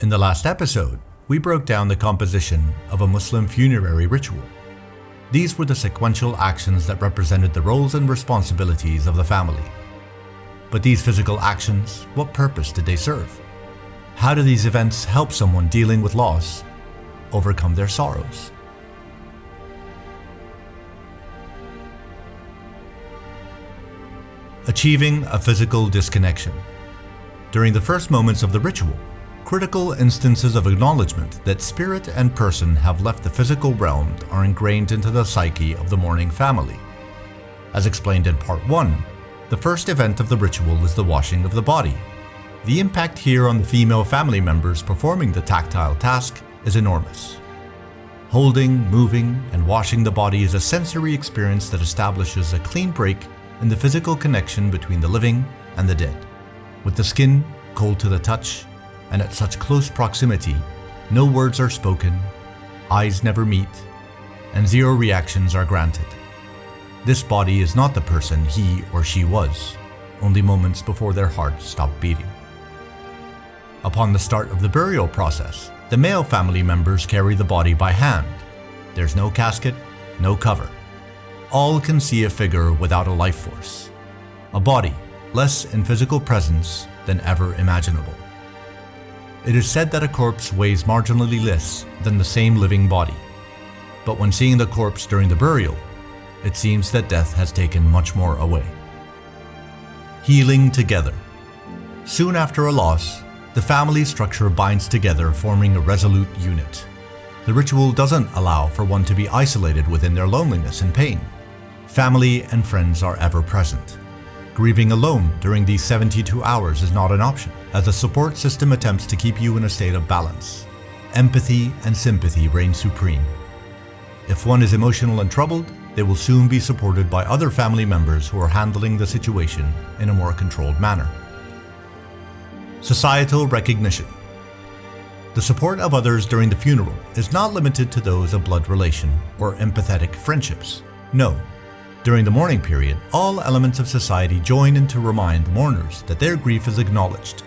In the last episode, we broke down the composition of a Muslim funerary ritual. These were the sequential actions that represented the roles and responsibilities of the family. But these physical actions, what purpose did they serve? How do these events help someone dealing with loss overcome their sorrows? Achieving a physical disconnection. During the first moments of the ritual, critical instances of acknowledgement that spirit and person have left the physical realm are ingrained into the psyche of the mourning family. As explained in part 1, the first event of the ritual is the washing of the body. The impact here on the female family members performing the tactile task is enormous. Holding, moving, and washing the body is a sensory experience that establishes a clean break in the physical connection between the living and the dead. With the skin cold to the touch, and at such close proximity, no words are spoken, eyes never meet, and zero reactions are granted. This body is not the person he or she was, only moments before their heart stopped beating. Upon the start of the burial process, the male family members carry the body by hand. There's no casket, no cover. All can see a figure without a life force. A body less in physical presence than ever imaginable. It is said that a corpse weighs marginally less than the same living body. But when seeing the corpse during the burial, it seems that death has taken much more away. Healing together. Soon after a loss, the family structure binds together, forming a resolute unit. The ritual doesn't allow for one to be isolated within their loneliness and pain. Family and friends are ever present. Grieving alone during these 72 hours is not an option, as the support system attempts to keep you in a state of balance. Empathy and sympathy reign supreme. If one is emotional and troubled, they will soon be supported by other family members who are handling the situation in a more controlled manner. Societal recognition. The support of others during the funeral is not limited to those of blood relation or empathetic friendships. No. During the mourning period, all elements of society join in to remind the mourners that their grief is acknowledged.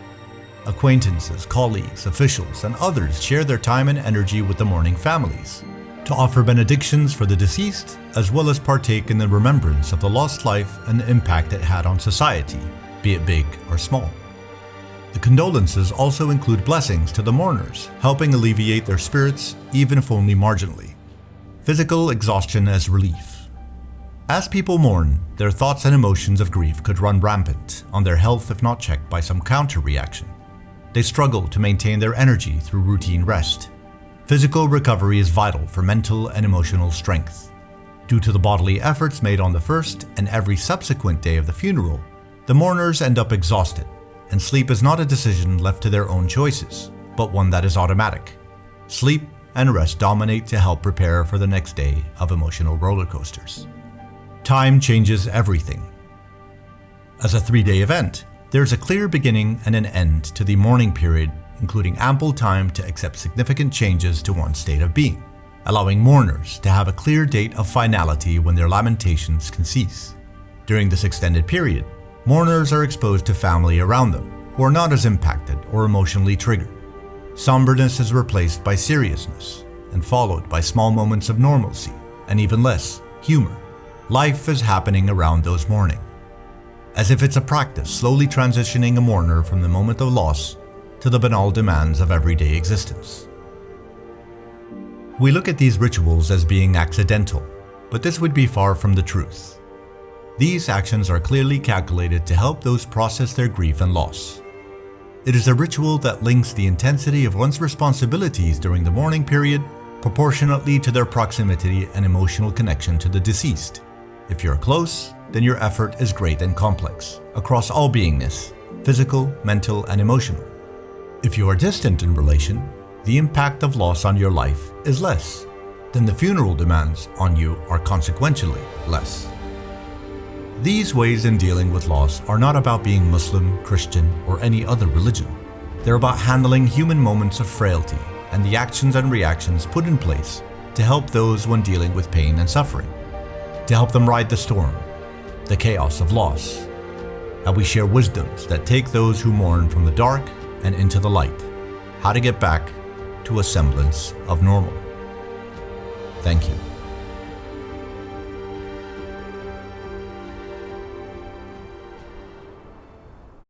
Acquaintances, colleagues, officials, and others share their time and energy with the mourning families to offer benedictions for the deceased, as well as partake in the remembrance of the lost life and the impact it had on society, be it big or small. The condolences also include blessings to the mourners, helping alleviate their spirits, even if only marginally. Physical exhaustion as relief. As people mourn, their thoughts and emotions of grief could run rampant on their health if not checked by some counter-reaction. They struggle to maintain their energy through routine rest. Physical recovery is vital for mental and emotional strength. Due to the bodily efforts made on the first and every subsequent day of the funeral, the mourners end up exhausted, and sleep is not a decision left to their own choices, but one that is automatic. Sleep and rest dominate to help prepare for the next day of emotional roller coasters. Time changes everything. As a 3-day event, there's a clear beginning and an end to the mourning period, including ample time to accept significant changes to one's state of being, allowing mourners to have a clear date of finality when their lamentations can cease. During this extended period, mourners are exposed to family around them, who are not as impacted or emotionally triggered. Somberness is replaced by seriousness, and followed by small moments of normalcy, and even less, humor. Life is happening around those mourning. As if it's a practice, slowly transitioning a mourner from the moment of loss to the banal demands of everyday existence. We look at these rituals as being accidental, but this would be far from the truth. These actions are clearly calculated to help those process their grief and loss. It is a ritual that links the intensity of one's responsibilities during the mourning period proportionately to their proximity and emotional connection to the deceased. If you're close, then your effort is great and complex, across all beingness, physical, mental, and emotional. If you are distant in relation, the impact of loss on your life is less. Then the funeral demands on you are consequentially less. These ways in dealing with loss are not about being Muslim, Christian, or any other religion. They're about handling human moments of frailty and the actions and reactions put in place to help those when dealing with pain and suffering, to help them ride the storm, the chaos of loss. How we share wisdoms that take those who mourn from the dark and into the light, how to get back to a semblance of normal. Thank you.